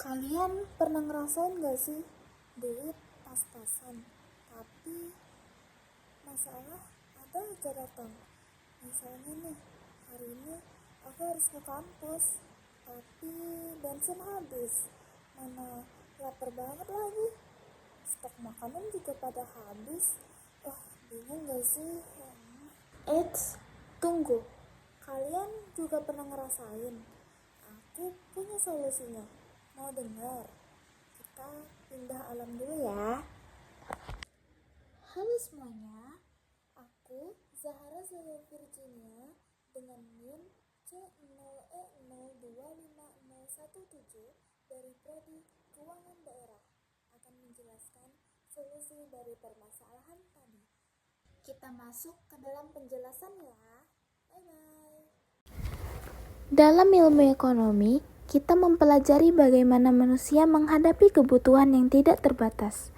Kalian pernah ngerasain gak sih duit pas-pasan, tapi masalah ada aja datang. Misalnya nih, hari ini aku harus ke kampus, tapi bensin habis. Mana lapar banget lagi, stok makanan juga pada habis. Bingung gak sih? Eits, tunggu. Kalian juga pernah ngerasain? Aku punya solusinya. Mau dengar? Kita pindah alam dulu ya. Halo semuanya, aku Zahara Zahra Virginia dengan NIM C0E025017 dari Prodi Keuangan Daerah akan menjelaskan solusi dari permasalahan tadi. Kita masuk ke dalam penjelasan ya. Bye-bye. Dalam ilmu ekonomi, kita mempelajari bagaimana manusia menghadapi kebutuhan yang tidak terbatas,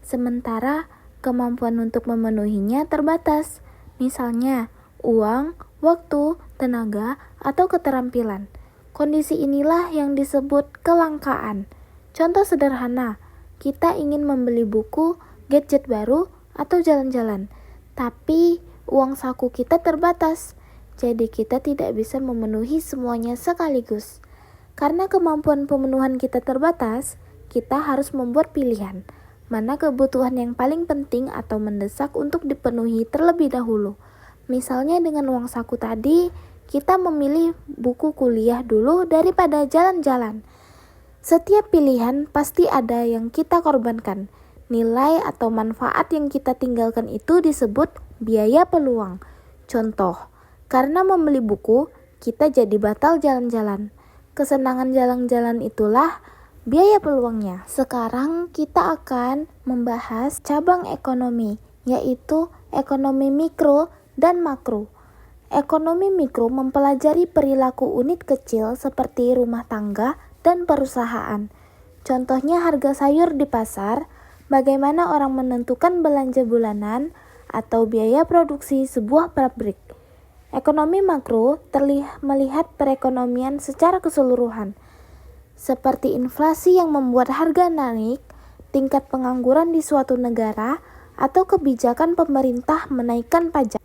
sementara kemampuan untuk memenuhinya terbatas, misalnya uang, waktu, tenaga, atau keterampilan. Kondisi inilah yang disebut kelangkaan. Contoh sederhana, kita ingin membeli buku, gadget baru, atau jalan-jalan, tapi uang saku kita terbatas, jadi kita tidak bisa memenuhi semuanya sekaligus. Karena kemampuan pemenuhan kita terbatas, kita harus membuat pilihan, mana kebutuhan yang paling penting atau mendesak untuk dipenuhi terlebih dahulu. Misalnya dengan uang saku tadi, kita memilih buku kuliah dulu daripada jalan-jalan. Setiap pilihan pasti ada yang kita korbankan. Nilai atau manfaat yang kita tinggalkan itu disebut biaya peluang. Contoh, karena membeli buku, kita jadi batal jalan-jalan. Kesenangan jalan-jalan itulah biaya peluangnya. Sekarang kita akan membahas cabang ekonomi, yaitu ekonomi mikro dan makro. Ekonomi mikro mempelajari perilaku unit kecil seperti rumah tangga dan perusahaan. Contohnya harga sayur di pasar, bagaimana orang menentukan belanja bulanan, atau biaya produksi sebuah pabrik. Ekonomi makro melihat perekonomian secara keseluruhan, seperti inflasi yang membuat harga naik, tingkat pengangguran di suatu negara, atau kebijakan pemerintah menaikkan pajak.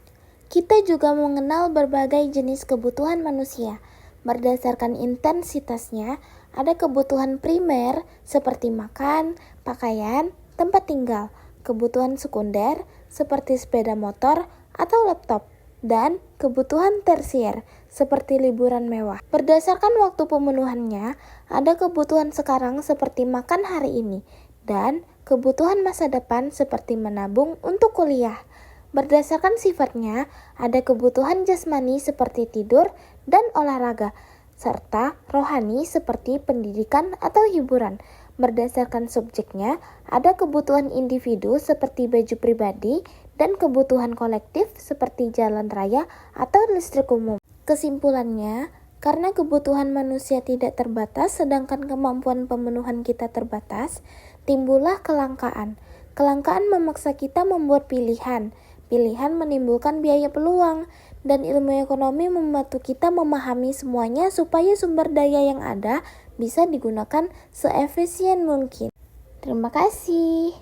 Kita juga mengenal berbagai jenis kebutuhan manusia. Berdasarkan intensitasnya, ada kebutuhan primer seperti makan, pakaian, tempat tinggal, kebutuhan sekunder seperti sepeda motor atau laptop, dan kebutuhan tersier seperti liburan mewah. Berdasarkan waktu pemenuhannya, ada kebutuhan sekarang seperti makan hari ini, dan kebutuhan masa depan seperti menabung untuk kuliah. Berdasarkan sifatnya, ada kebutuhan jasmani seperti tidur dan olahraga, serta rohani seperti pendidikan atau hiburan. Berdasarkan subjeknya, ada kebutuhan individu seperti baju pribadi dan kebutuhan kolektif seperti jalan raya atau listrik umum. Kesimpulannya, karena kebutuhan manusia tidak terbatas sedangkan kemampuan pemenuhan kita terbatas, timbullah kelangkaan. Kelangkaan memaksa kita membuat pilihan. Pilihan menimbulkan biaya peluang, dan ilmu ekonomi membantu kita memahami semuanya supaya sumber daya yang ada bisa digunakan seefisien mungkin. Terima kasih.